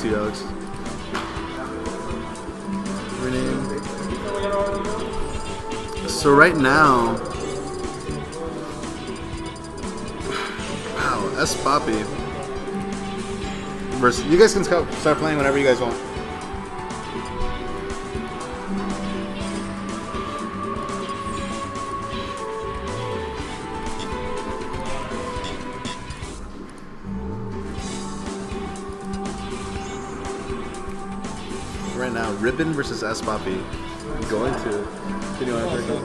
to you, Alex. Rename. So right now, wow, sPAPI versus. You guys can start playing whenever you guys want. Right now, RIPN versus sPAPI. I'm going to. Can you want to break up?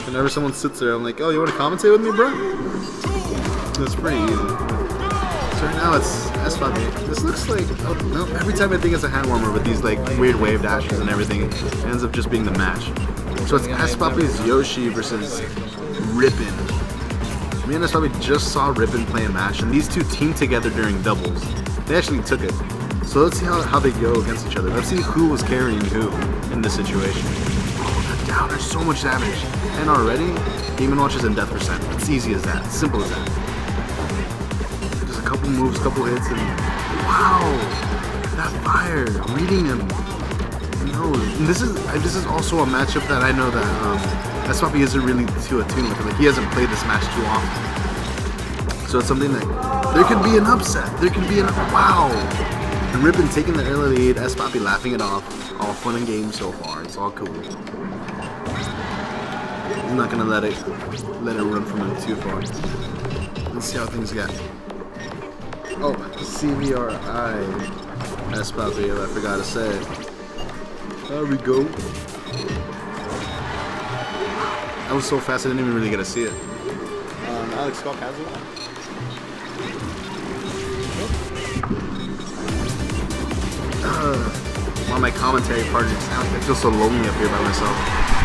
Whenever someone sits there, I'm like, oh, you want to commentate with me, bro? That's pretty easy. So right now it's sPAPI. This looks like, oh no, every time I think it's a hand warmer with these like weird wave dashes and everything, it ends up just being the match. So it's sPAPI's Yoshi versus RIPN. Me and sPAPI just saw RIPN play a match, and these two teamed together during doubles. They actually took it. So let's see how they go against each other. Let's see who was carrying who in this situation. Oh, that downer, so much damage. And already, Game & Watch is in death percent. It's easy as that, simple as that. Just a couple moves, couple hits, and wow! That fire, reading him. No, and this is also a matchup that I know that sPAPI isn't really too attuned with. Like, he hasn't played this match too often. So it's something that, there could be an upset. There could be wow! And RIPN taking the early lead, sPAPI laughing it off. All fun and games so far. It's all cool. I'm not gonna let it run from him too far. Let's see how things get. Oh, CVRI sPAPI, I forgot to say it. There we go. That was so fast I didn't even really get to see it. Alex Scott has it. One of my commentary partners. I feel so lonely up here by myself.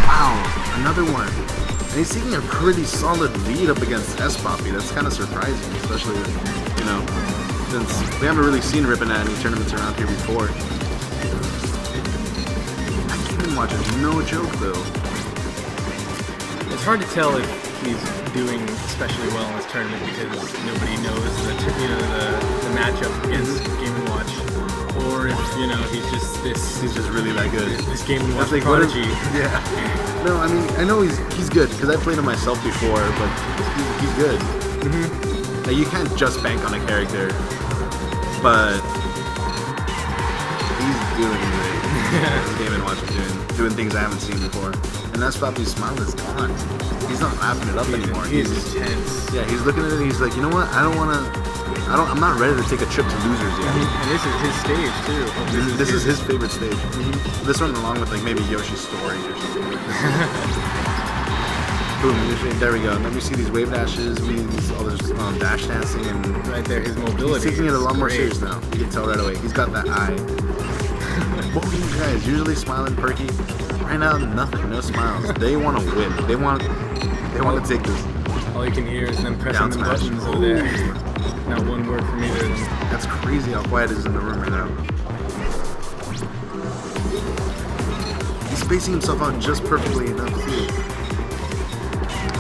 Wow, another one. And he's taking a pretty solid lead up against sPAPI. That's kind of surprising, especially, you know, since we haven't really seen RIPN at any tournaments around here before. That Game & Watch is no joke, though. It's hard to tell if he's doing especially well in this tournament because nobody knows the matchup against Game & Watch. Or if, you know, he's just really that good. This Game & Watch prodigy. Yeah. No, I mean, I know he's good because I played him myself before, but he's good. Mm-hmm. Like, you can't just bank on a character, but he's doing great. Game & Watch is doing things I haven't seen before. And sPAPI's smile is gone. He's not laughing it up anymore. He's intense. Yeah, he's looking at it and he's like, you know what? I'm not ready to take a trip to losers yet. And this is his stage too. This is his favorite stage. Mm-hmm. This one along with like maybe Yoshi's Story or something like that. Boom, Yoshi, there we go. And then we see these wave dashes, all this dash dancing, and right there, his mobility. He's taking it a lot more serious now. You can tell right away. He's got that eye. Both of these guys usually smiling, perky. Right now, nothing, no smiles. They want to win. They want to take this. All you can hear is them pressing the buttons over there. Not one word from either of them. That's crazy how quiet it is in the room right now. He's spacing himself out just perfectly enough too.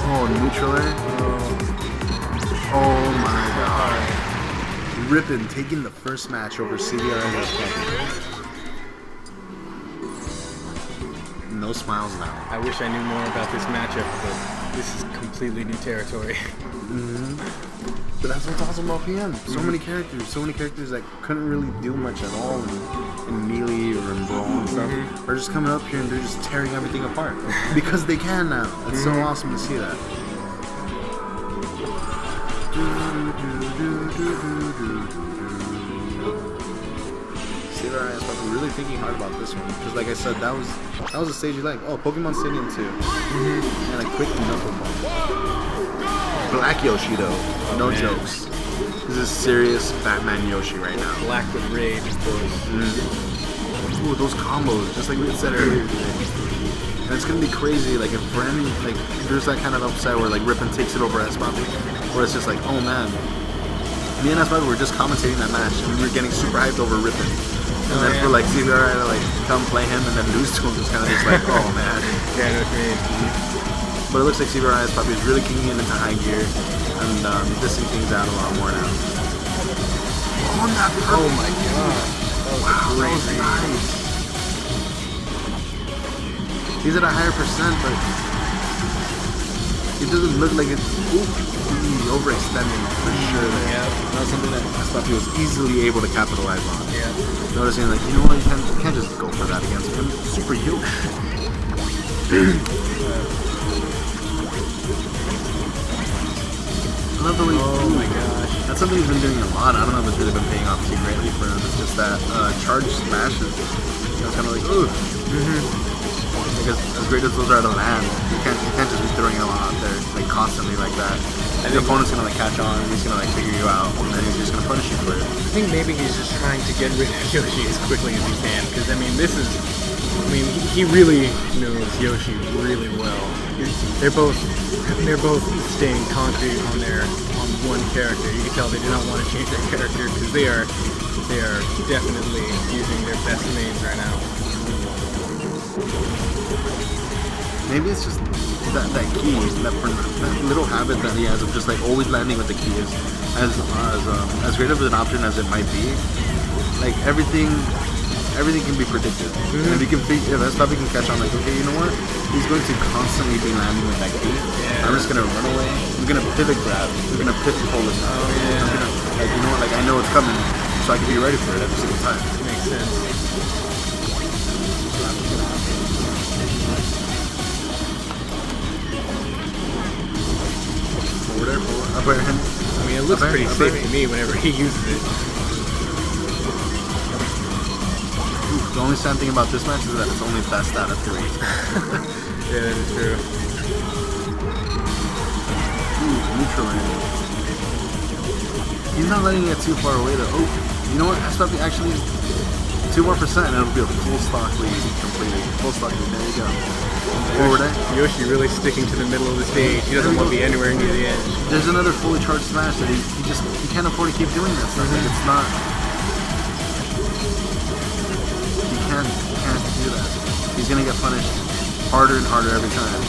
Oh, neutral air. Oh my god. RIPN taking the first match over CVR and sPAPI. No smiles now. I wish I knew more about this matchup, but this is completely new territory. Mm-hmm. But that's what's awesome about PN. So many characters that couldn't really do much at all in melee or in brawl and stuff are just coming up here and they're just tearing everything apart because they can now. It's so awesome to see that. I'm really thinking hard about this one because, like I said, that was a stage you like. Oh, Pokemon Stadium 2, and a quick knuckle bump. Black Yoshi though, no jokes. This is serious Batman Yoshi right now. Black with rage, of course. Ooh, those combos, just like we had said earlier today. And it's gonna be crazy, like if there's that kind of upset where like RIPN takes it over sPAPI, where it's just like, oh man. Me and sPAPI were just commentating that match and we were getting super hyped over RIPN. And then for like CVR to like come play him and then lose to him, it's kind of just like, oh man. Yeah, I know what you mean. But it looks like CVR sPAPI is really kicking it into high gear and dissing things out a lot more now. On that purple. Oh my god. Wow, that was nice. He's at a higher percent, but it doesn't look like it's overextending for sure. Yeah. That was something that sPAPI was easily able to capitalize on. Yeah. Noticing like, you know what, you can't just go for that against him. Super Yoshi. I love the way. Oh my gosh. That's something he's been doing a lot. I don't know if it's really been paying off too greatly for him. It's just that charge smashes. It's kind of like, ooh. Because as great as those are to land, you can't just be throwing them out there like constantly like that. And your opponent's gonna like catch on, and he's gonna like figure you out, and then he's just gonna punish you for it. I think maybe he's just trying to get rid of Yoshi as quickly as he can, because I mean, he really knows Yoshi really well. They're both staying concrete on one character. You can tell they do not want to change their character because they are definitely using their best mains right now. Maybe it's just that key, that little habit that he has of just like always landing with the key is as great of an option as it might be. Like everything can be predicted. And if sPAPI can catch on, like, okay, you know what? He's going to constantly be landing with that key. Yeah. I'm just gonna run away. I'm gonna pivot grab. I'm gonna pivot pull this out. Oh yeah. I'm gonna, like, you know what? Like I know it's coming, so I can be ready for it every single time. Makes sense. Up air. I mean, it looks pretty safe to me whenever he uses it. The only sad thing about this match is that it's only best out of 3. Yeah, that is true. Neutral in. He's not letting it get too far away though. Oh, you know what? sPAPI actually 2% more and it'll be a full stock lead completely. Full stock lead. There you go. Forward edge. Yoshi really sticking to the middle of the stage. He doesn't want to be anywhere near the edge. There's another fully charged smash that he can't afford to keep doing that stuff. Like it's not. He can't do that. He's gonna get punished harder and harder every time.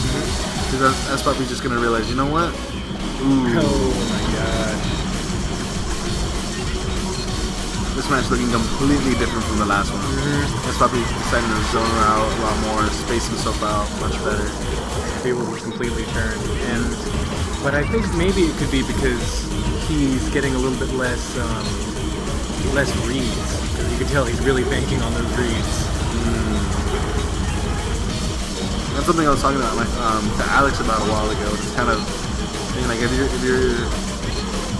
Because sPAPI's just gonna realize, you know what? Ooh. Oh my gosh. This match looking completely different from the last one. sPAPI deciding to zone her out a lot more, space himself out much better. Able to completely turn. But I think maybe it could be because he's getting a little bit less reads. You can tell he's really banking on those reads. That's something I was talking about to Alex about a while ago. It's kind of like if you're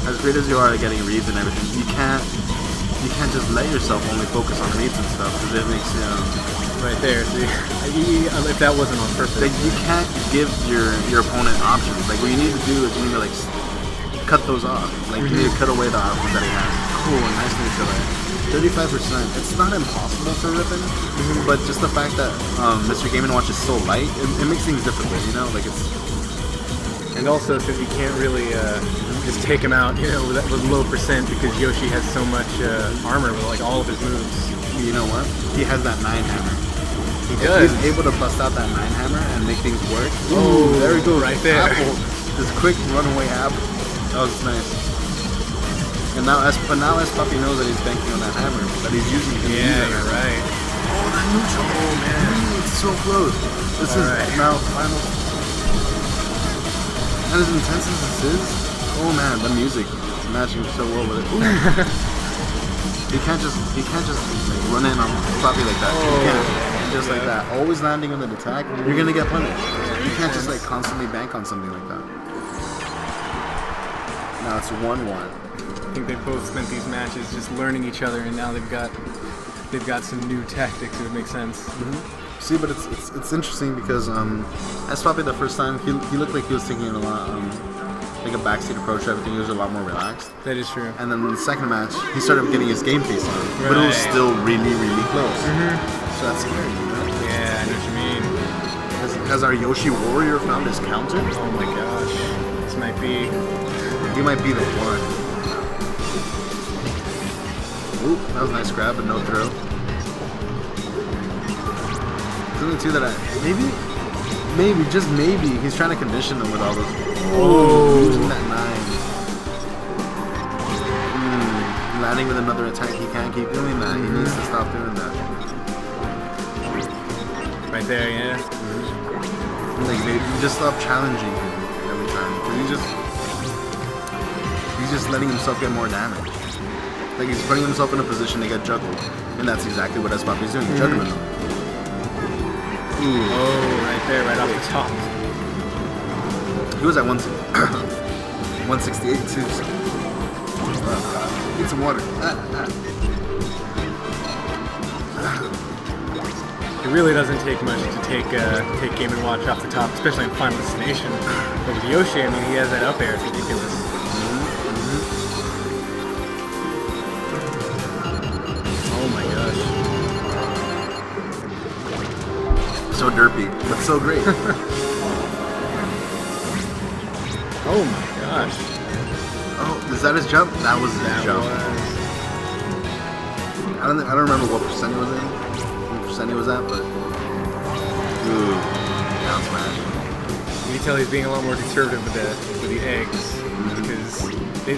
as great as you are at getting reads and everything, you can't just let yourself only focus on reads and stuff because it makes right there. See, if that wasn't on purpose, like you can't give your opponent options. Like what you need to do is you need to like cut those off. Like you need to cut away the options that he has. Cool, nice neutral air. 35%. It's not impossible for RIPN, but just the fact that Mr. Game & Watch is so light, it makes things difficult. You know, like it's. And also, since you can't really just take him out, with low percent because Yoshi has so much armor with like all of his moves. You know what? He has that 9 hammer. He does. He's able to bust out that 9 hammer and make things work. Oh, there we go. Right there. Apple. This quick runaway apple. That was nice. And now sPAPI knows that he's banking on that hammer, that he's using it. Yeah, you're right. Oh, that neutral. Oh, man. It's so close. This is now final. And as intense as this is, oh man, the music is matching so well with it. He can't just like, run in on sPAPI like that. He can't. Just like that. Always landing on an attack, you're gonna get punished. You can't just like constantly bank on something like that. Now it's 1-1. I think they've both spent these matches just learning each other, and now they've got some new tactics. It would make sense. See, but it's interesting because sPAPI the first time he looked like he was taking it a lot like a backseat approach to everything. He was a lot more relaxed. That is true. And then in the second match, he started getting his game face on, but it was still really close. So that's scary. Yeah, I know what you mean. Has our Yoshi warrior found his counter? Oh my gosh, this might be. He might be the one. Ooh, that was a nice grab, but no throw. Something too that maybe, just maybe, he's trying to condition them with all those. Oh, using that 9. landing with another attack. He can't keep doing that. He needs to stop doing that. Right there, yeah. Like, maybe you just stop challenging him every time. Because he's just letting himself get more damage. Like, he's putting himself in a position to get juggled. And that's exactly what sPAPI's doing, juggling him. Ooh. Oh, right there, right off the top. He was at 168 too. So. Need some water. It really doesn't take much to take Game & Watch off the top, especially in Final Destination. But with Yoshi, I mean, he has that up air. It's ridiculous. Oh my gosh. So derpy, but so great. Oh my gosh. Oh, is that his jump? That was his jump. I don't remember what percent he was in. What percent he was at, but ooh, down smash. You can tell he's being a lot more conservative with the eggs because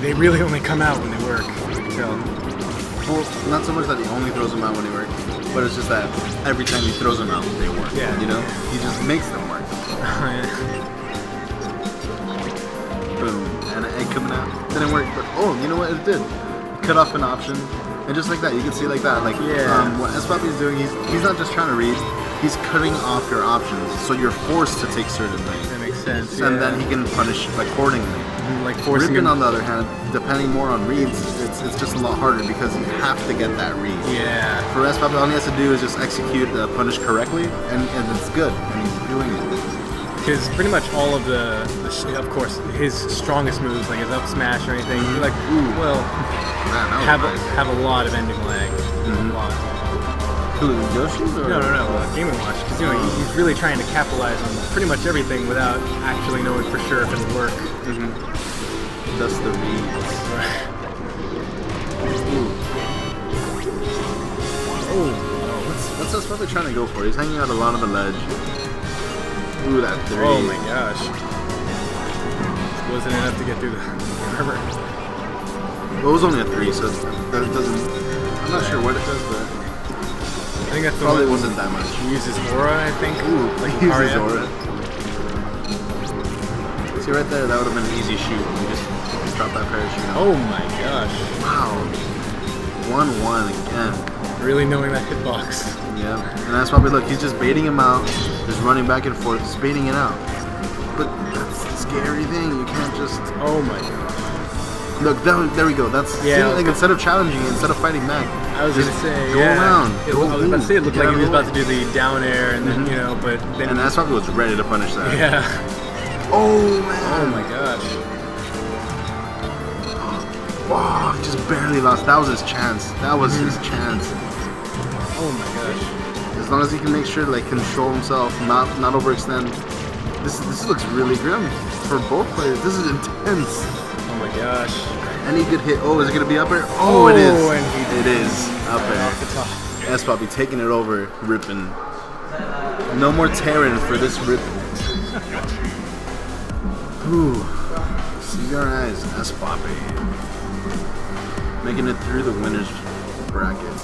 they really only come out when they work. You can tell. Well, not so much that he only throws them out when they work, but it's just that every time he throws them out, they work. Yeah. You know, he just makes them work. Boom, and an egg coming out. Didn't work, but oh, you know what? It did. Cut off an option, and just like that, you can see like that. Like what sPAPI is doing, he's not just trying to read. He's cutting off your options, so you're forced to take certain things. That makes sense. And then he can punish accordingly. Like forcing RIPN, him. on the other hand, depending more on reads, it's just a lot harder because you have to get that read. Yeah. For sPAPI, all he has to do is just execute the punish correctly, and it's good, and he's doing it. Because pretty much all of of course, his strongest moves, like his up smash or anything, you're like, ooh, well, have a lot of ending lag. A lot. Who, Yoshi's? Or? No, Game & Watch. Because he's really trying to capitalize on pretty much everything without actually knowing for sure if it'll work. That's the reads. Oh, what's sPAPI trying to go for? He's hanging out a lot on the ledge. Ooh, that 3. Oh my gosh. Wasn't enough to get through the river. Well, it was only a 3, so that doesn't... I'm not sure what it does, but... I think that's probably wasn't that much. He uses aura, I think. Ooh, like he uses aura. See right there, that would have been an easy shoot. You just drop that parachute out. Oh my gosh. Wow. 1-1 again. Really knowing that hitbox. Yeah, and that's probably, look, he's just baiting him out, just running back and forth, just baiting it out. But that's the scary thing, you can't just... Oh my gosh. Look, there we go, that's... Yeah, see, like, instead of challenging, instead of fighting back, I was gonna say, go around. I was about to say, it looked like he was about to do the down air, and then, but then... And that's probably was ready to punish that. Yeah. Oh, man. Oh my gosh. Wow, he just barely lost. That was his chance. That was his chance. Oh my gosh. As long as he can make sure to, like, control himself, not overextend. This looks really grim for both players. This is intense. Oh my gosh. Any good hit. Oh, is it going to be up air? Oh, it is. And it is up air. Off the top. sPAPI taking it over, RIPN. No more Terran for this RIPN. Ooh. See your eyes, sPAPI. Making it through the winner's bracket.